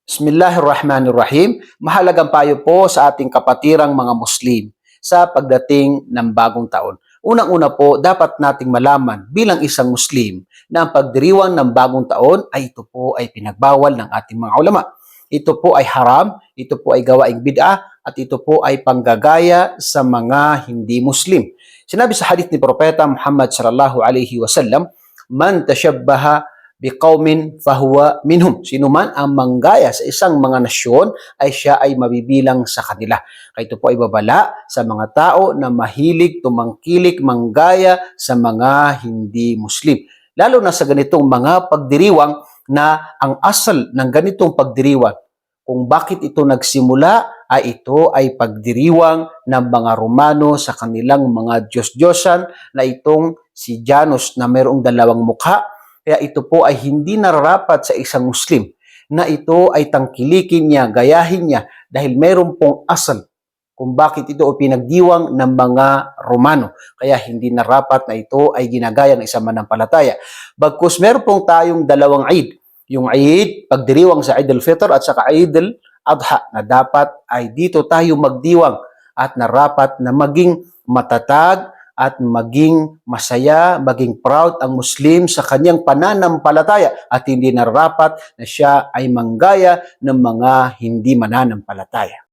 Bismillahirrahmanirrahim. Mahalagang payo po sa ating kapatirang mga Muslim sa pagdating ng bagong taon. Unang-una po, dapat nating malaman bilang isang Muslim na ang pagdiriwang ng bagong taon ay ito po ay pinagbawal ng ating mga ulama. Ito po ay haram, ito po ay gawaing bid'ah, at ito po ay panggagaya sa mga hindi Muslim. Sinabi sa hadith ni Propeta Muhammad sallallahu alaihi wasallam, "Man tashabbaha biqaumin fahuwa minhum." Sino man ang manggaya sa isang mga nasyon ay siya ay mabibilang sa kanila. Kaya ito po ay babala sa mga tao na mahilig tumangkilik manggaya sa mga hindi Muslim. Lalo na sa ganitong mga pagdiriwang na ang asal ng ganitong pagdiriwang, kung bakit ito nagsimula, ay ito ay pagdiriwang ng mga Romano sa kanilang mga Diyos-Diyosan na itong si Janus na mayroong dalawang mukha. Kaya ito po ay hindi nararapat sa isang Muslim na ito ay tangkilikin niya, gayahin niya dahil mayroon pong asal kung bakit ito ay pinagdiwang ng mga Romano. Kaya hindi narapat na ito ay ginagaya ng isang manampalataya. Bagkus meron pong tayong dalawang Eid. Yung Eid, pagdiriwang sa Eid al-Fitr at saka Eid al-Adha na dapat ay dito tayo magdiwang at narapat na maging matatag at maging masaya, maging proud ang Muslim sa kanyang pananampalataya at hindi narapat na siya ay manggaya ng mga hindi mananampalataya.